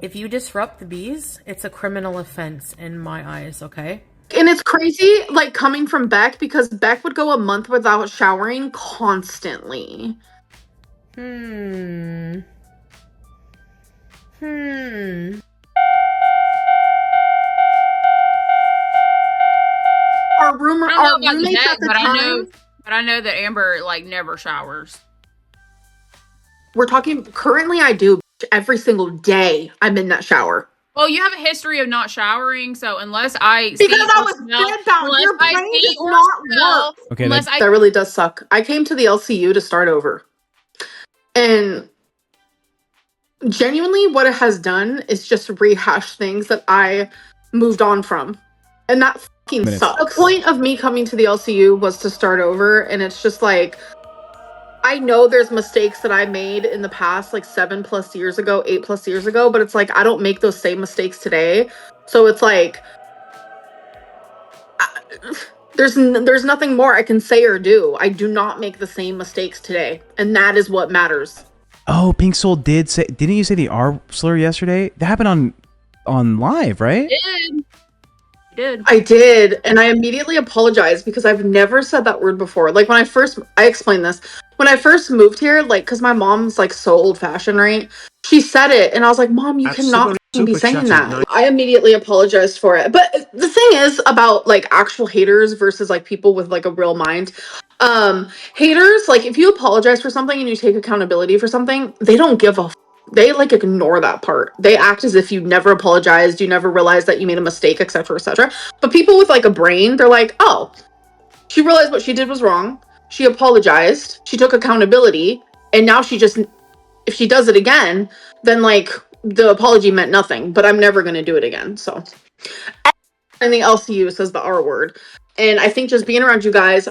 If you disrupt the bees, it's a criminal offense in my eyes, okay? And it's crazy, like, coming from Beck, because Beck would go a month without showering constantly. Our roommates at the time. But I know that Amber, like, never showers. We're talking, currently I do. Every single day I'm in that shower. Well, you have a history of not showering, so unless I because I was bedbound, your brain does not work. Okay, that really does suck. I came to the LCU to start over, and genuinely, what it has done is just rehash things that I moved on from, and that fucking sucks. The point of me coming to the LCU was to start over, and it's just like, I know there's mistakes that I made in the past, like 7+ years ago, 8+ years ago, but it's like I don't make those same mistakes today. So it's like there's nothing more I can say or do. I do not make the same mistakes today, and that is what matters. Oh, Pink Soul did say. Didn't you say the R slur yesterday? That happened on live, right? I did, and I immediately apologized because I've never said that word before. Like, I explained this. When I first moved here, like, because my mom's, like, so old-fashioned, right? She said it, and I was like, Mom, you cannot be saying that. I immediately apologized for it. But the thing is about, like, actual haters versus, like, people with, like, a real mind. Haters, like, if you apologize for something and you take accountability for something, they don't give a they, like, ignore that part. They act as if you never apologized, you never realized that you made a mistake, etc., etc. But people with, like, a brain, they're like, oh, she realized what she did was wrong. She apologized. She took accountability. And now if she does it again, then, like, the apology meant nothing. But I'm never going to do it again. So, and the LCU says the R word. And I think just being around you guys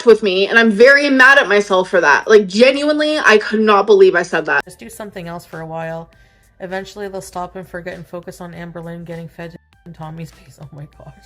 with me, and I'm very mad at myself for that. Like, genuinely, I could not believe I said that. Just do something else for a while. Eventually they'll stop and forget and focus on Amberlyn getting fed in Tommy's face. Oh my gosh.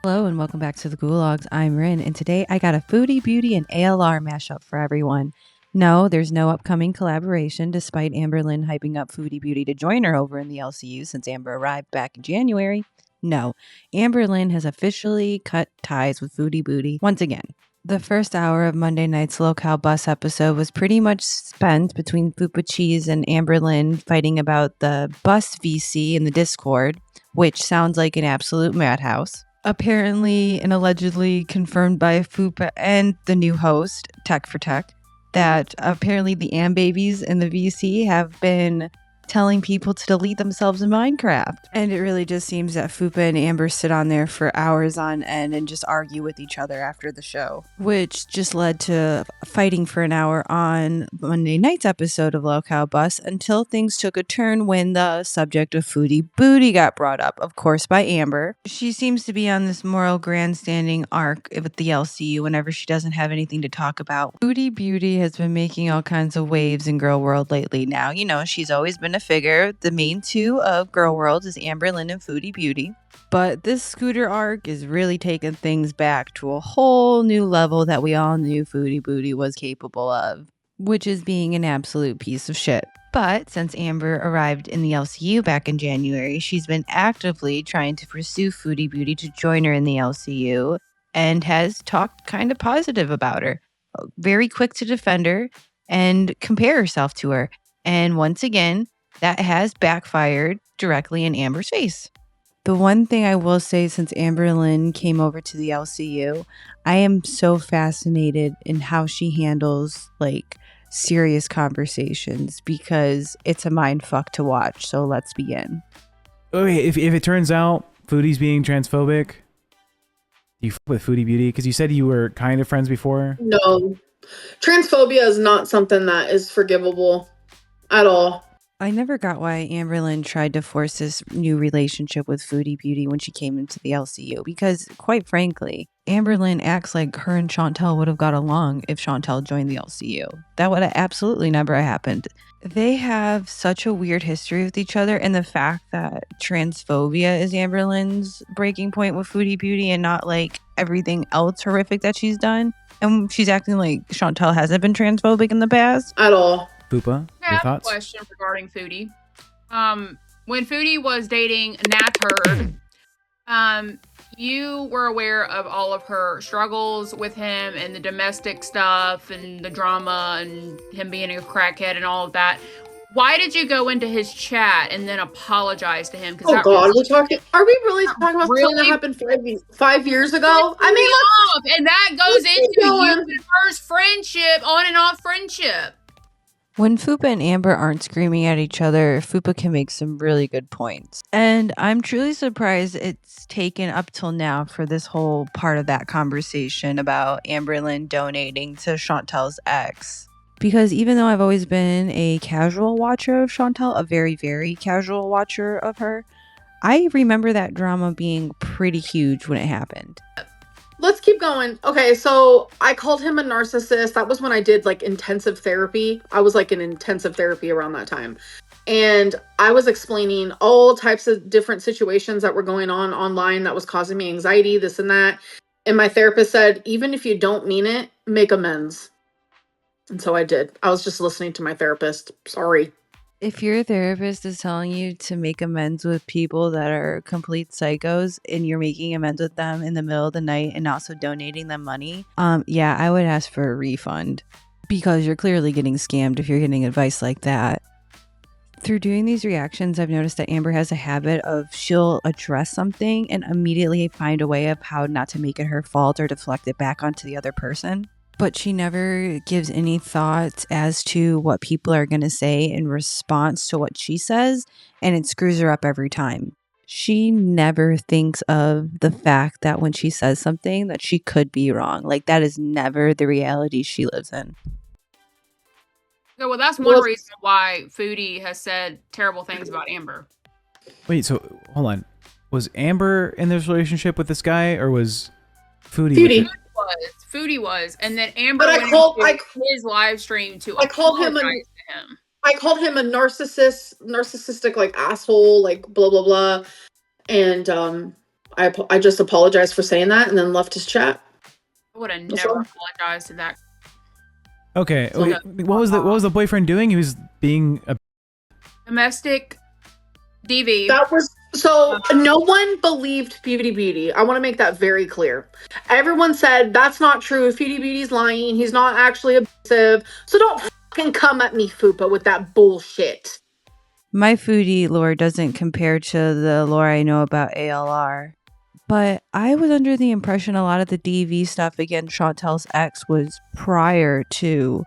Hello and welcome back to the Gulags. I'm Rin, and today I got a Foodie Beauty and ALR mashup for everyone. No, there's no upcoming collaboration, despite Amberlyn hyping up Foodie Beauty to join her over in the LCU since Amber arrived back in January. No, Amberlyn has officially cut ties with Foodie Beauty once again. The first hour of Monday night's Lolcow bus episode was pretty much spent between Fupa Cheese and Amberlyn fighting about the bus VC in the Discord, which sounds like an absolute madhouse. Apparently and allegedly confirmed by Fupa and the new host, Tech for Tech, that apparently the Am babies in the VC have been telling people to delete themselves in Minecraft. And it really just seems that Fupa and Amber sit on there for hours on end and just argue with each other after the show, which just led to fighting for an hour on Monday night's episode of Lolcow Bus until things took a turn when the subject of Foodie Beauty got brought up, of course by Amber. She seems to be on this moral grandstanding arc with the LCU whenever she doesn't have anything to talk about. Foodie Beauty has been making all kinds of waves in Girl World lately. Now, you know, she's always been a figure. The main two of Girl World is Amberlyn and Foodie Beauty. But this scooter arc is really taking things back to a whole new level that we all knew Foodie Beauty was capable of, which is being an absolute piece of shit. But since Amber arrived in the LCU back in January, she's been actively trying to pursue Foodie Beauty to join her in the LCU and has talked kind of positive about her. Very quick to defend her and compare herself to her. And once again, that has backfired directly in Amber's face. The one thing I will say, since Amberlyn came over to the LCU, I am so fascinated in how she handles, like, serious conversations, because it's a mind fuck to watch. So let's begin. Okay, if it turns out Foodie's being transphobic, do you fuck with Foodie Beauty? Because you said you were kind of friends before. No. Transphobia is not something that is forgivable at all. I never got why Amberlyn tried to force this new relationship with Foodie Beauty when she came into the LCU, because, quite frankly, Amberlyn acts like her and Chantel would have got along if Chantel joined the LCU. That would have absolutely never happened. They have such a weird history with each other, and the fact that transphobia is Amberlyn's breaking point with Foodie Beauty and not, like, everything else horrific that she's done. And she's acting like Chantel hasn't been transphobic in the past. At all. Fupa, I your have a thoughts? question regarding Foodie. When Foodie was dating Nat Turd, you were aware of all of her struggles with him and the domestic stuff and the drama and him being a crackhead and all of that. Why did you go into his chat and then apologize to him? Oh God, are we really talking about something that really happened 5 years ago? I mean, and that goes let's keep into you going. and first friendship, on and off friendship. When Fupa and Amber aren't screaming at each other, Fupa can make some really good points. And I'm truly surprised it's taken up till now for this whole part of that conversation about Amberlyn donating to Chantel's ex. Because even though I've always been a casual watcher of Chantel, a very, very casual watcher of her, I remember that drama being pretty huge when it happened. Let's keep going. Okay, so I called him a narcissist. That was when I did like intensive therapy. I was like in intensive therapy around that time. And I was explaining all types of different situations that were going on online that was causing me anxiety, this and that. And my therapist said, even if you don't mean it, make amends. And so I did. I was just listening to my therapist. Sorry. If your therapist is telling you to make amends with people that are complete psychos and you're making amends with them in the middle of the night and also donating them money, yeah, I would ask for a refund because you're clearly getting scammed if you're getting advice like that. Through doing these reactions, I've noticed that Amber has a habit of she'll address something and immediately find a way of how not to make it her fault or deflect it back onto the other person. But she never gives any thought as to what people are going to say in response to what she says, and it screws her up every time. She never thinks of the fact that when she says something that she could be wrong. Like, that is never the reality she lives in. So, well, that's one reason why Foodie has said terrible things about Amber. Wait, so hold on. Was Amber in this relationship with this guy, or was Foodie? Foodie was, and then Amber went into his live stream to I called him him. I called him a narcissistic like asshole, like blah blah blah, and I just apologized for saying that and then left his chat. I would have never apologized to that. Okay, what was the boyfriend doing? He was being a domestic DV. That was so no one believed Foodie Beauty. I want to make that very clear. Everyone said that's not true. Foodie Beauty's lying. He's not actually abusive. So don't fucking come at me, Fupa, with that bullshit. My Foodie lore doesn't compare to the lore I know about ALR. But I was under the impression a lot of the DV stuff against Chantel's ex was prior to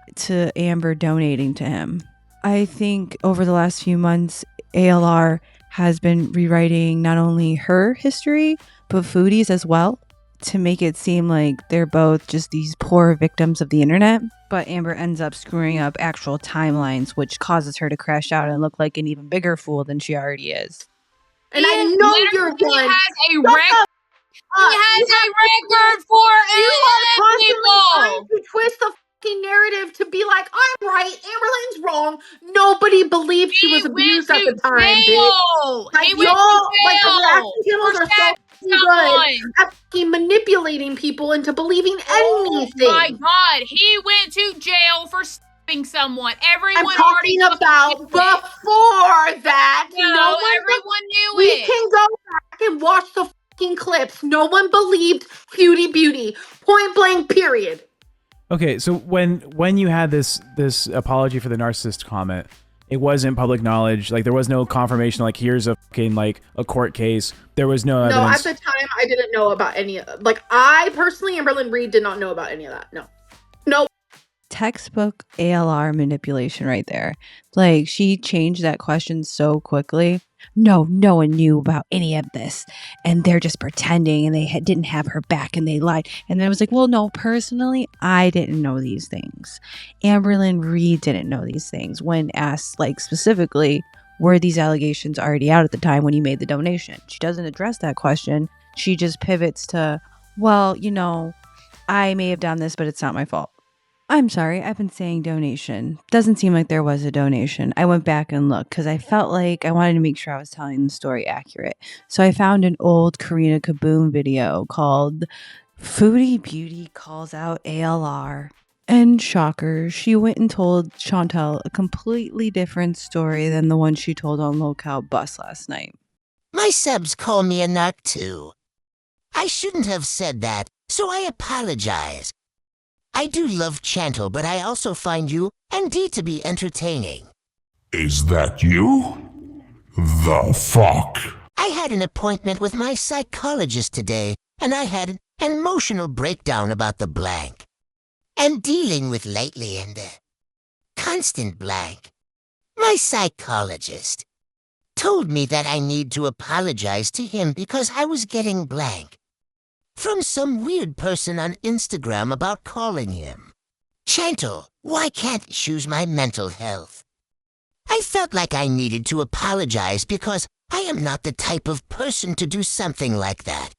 Amber donating to him. I think over the last few months, ALR has been rewriting not only her history, but Foodie's as well, to make it seem like they're both just these poor victims of the internet. But Amber ends up screwing up actual timelines, which causes her to crash out and look like an even bigger fool than she already is. And I know you're one. He has a record for people. You twist the fucking narrative to be like, I'm right, Amberlyn's wrong. Nobody believed she was abused at the time, bitch. Like, y'all, like, the reaction channels are so good at fucking manipulating people into believing anything. Oh my God, he went to jail for stabbing someone. Everyone I'm talking about before that. No, everyone knew we it. We can go back and watch the fucking clips. No one believed Foodie Beauty. Point blank, period. Okay, so when you had this apology for the narcissist comment, it wasn't public knowledge. Like, there was no confirmation. Like, here's a fucking like a court case. There was no evidence. No, at the time, I didn't know about any. Like, I personally, Amberlyn Reed, did not know about any of that. No. Textbook ALR manipulation right there. Like, she changed that question so quickly. No one knew about any of this, and they're just pretending, and they didn't have her back, and they lied. And then it was like, well, no, personally, I didn't know these things. Amberlyn Reed didn't know these things. When asked, like, specifically, were these allegations already out at the time when you made the donation? She doesn't address that question. She just pivots to, well, I may have done this, but it's not my fault. I'm sorry, I've been saying donation. Doesn't seem like there was a donation. I went back and looked because I felt like I wanted to make sure I was telling the story accurate. So I found an old Karina Kaboom video called Foodie Beauty calls out ALR. And shocker, she went and told Chantel a completely different story than the one she told on Lolcow bus last night. My subs call me a narc too. I shouldn't have said that, so I apologize. I do love Chantel, but I also find you and Dee to be entertaining. Is that you? The fuck? I had an appointment with my psychologist today, and I had an emotional breakdown about the blank. I'm dealing with lately and the constant blank. My psychologist told me that I need to apologize to him because I was getting blank from some weird person on Instagram about calling him. Chantel, why can't you choose my mental health? I felt like I needed to apologize because I am not the type of person to do something like that.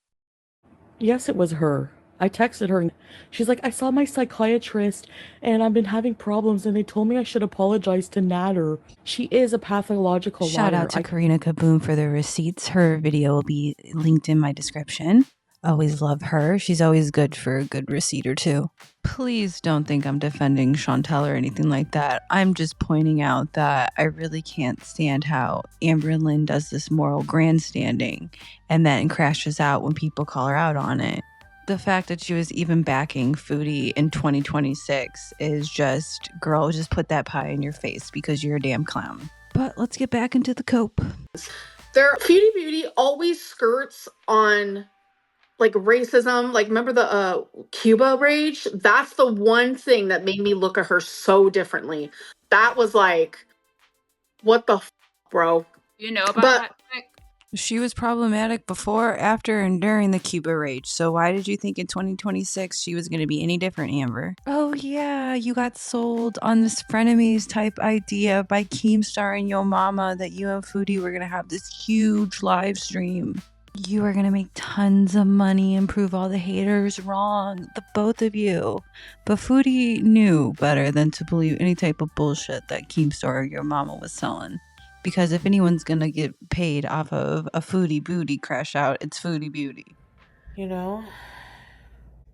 Yes, it was her. I texted her. She's like, I saw my psychiatrist and I've been having problems and they told me I should apologize to Natter. She is a pathological liar. Shout out to Karina Kaboom for the receipts. Her video will be linked in my description. Always love her. She's always good for a good receipt or two. Please don't think I'm defending Chantel or anything like that. I'm just pointing out that I really can't stand how Amberlyn does this moral grandstanding and then crashes out when people call her out on it. The fact that she was even backing Foodie in 2026 is just, girl, just put that pie in your face because you're a damn clown. But let's get back into the cope. Their Foodie Beauty always skirts on like racism. Like, remember the Cuba rage? That's the one thing that made me look at her so differently. That was like, what the bro? You know about But- that? Nick? She was problematic before, after, and during the Cuba rage. So why did you think in 2026 she was going to be any different, Amber? Oh yeah, you got sold on this Frenemies type idea by Keemstar and Yo Mama that you and Foodie were going to have this huge live stream. You are going to make tons of money and prove all the haters wrong, the both of you. But Foodie knew better than to believe any type of bullshit that Keemstar or Your Mama was selling. Because if anyone's going to get paid off of a Foodie Beauty crash out, it's Foodie Beauty. You know,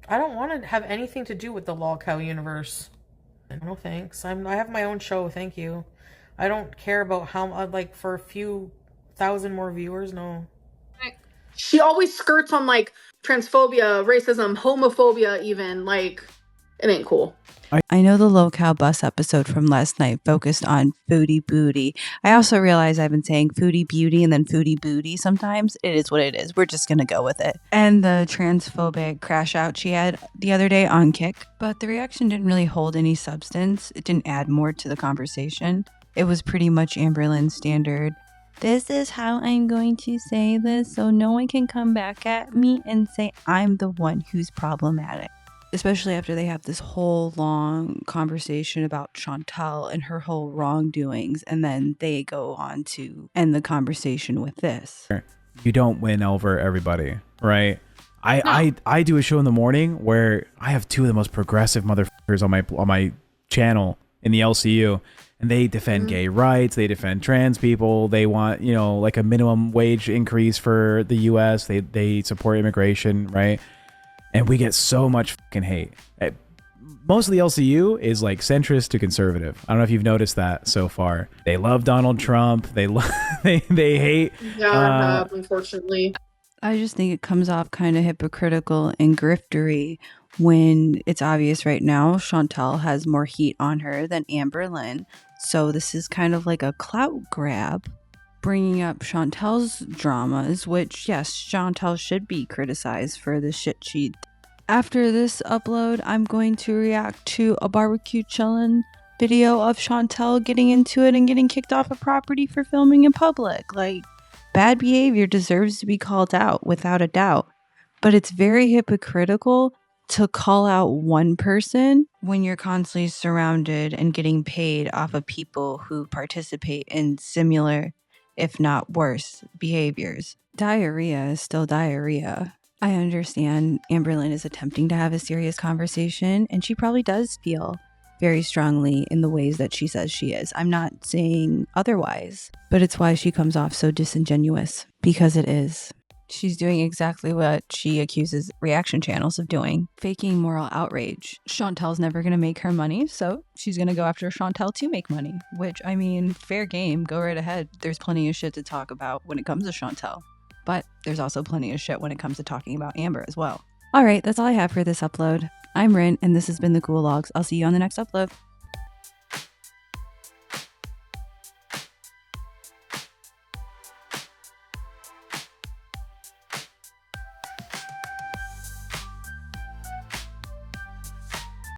I don't want to have anything to do with the Lolcow universe. No thanks. I have my own show, thank you. I don't care about how, like, for a few thousand more viewers, no. She always skirts on like transphobia, racism, homophobia even. Like, it ain't cool. I know the Lolcow bus episode from last night focused on Foodie Booty. I also realize I've been saying Foodie Beauty and then Foodie Booty sometimes. It is what it is. We're just going to go with it. And the transphobic crash out she had the other day on Kick. But the reaction didn't really hold any substance. It didn't add more to the conversation. It was pretty much Amberlyn's standard. This is how I'm going to say this so no one can come back at me and say I'm the one who's problematic. Especially after they have this whole long conversation about Chantel and her whole wrongdoings, and then they go on to end the conversation with this. You don't win over everybody, right? I do a show in the morning where I have two of the most progressive motherfuckers on my channel in the LCU, and they defend gay rights, they defend trans people, they want, you know, like a minimum wage increase for the US, they support immigration, right? And we get so much fucking hate. Most of the LCU is like centrist to conservative. I don't know if you've noticed that so far. They love Donald Trump. They hate. Yeah, unfortunately. I just think it comes off kind of hypocritical and griftery when it's obvious right now Chantel has more heat on her than Amberlyn. So this is kind of like a clout grab, bringing up Chantel's dramas, which, yes, Chantel should be criticized for the shit she did. After this upload, I'm going to react to a barbecue chillin' video of Chantel getting into it and getting kicked off a property for filming in public. Like, bad behavior deserves to be called out, without a doubt. But it's very hypocritical to call out one person when you're constantly surrounded and getting paid off of people who participate in similar, if not worse, behaviors. Diarrhea is still diarrhea. I understand Amberlyn is attempting to have a serious conversation, and she probably does feel very strongly in the ways that she says she is. I'm not saying otherwise, but it's why she comes off so disingenuous, because it is. She's doing exactly what she accuses reaction channels of doing, faking moral outrage. Chantel's never going to make her money, so she's going to go after Chantel to make money, which, I mean, fair game, go right ahead. There's plenty of shit to talk about when it comes to Chantel, but there's also plenty of shit when it comes to talking about Amber as well. All right, that's all I have for this upload. I'm Rin, and this has been the Ghoul Logs. I'll see you on the next upload.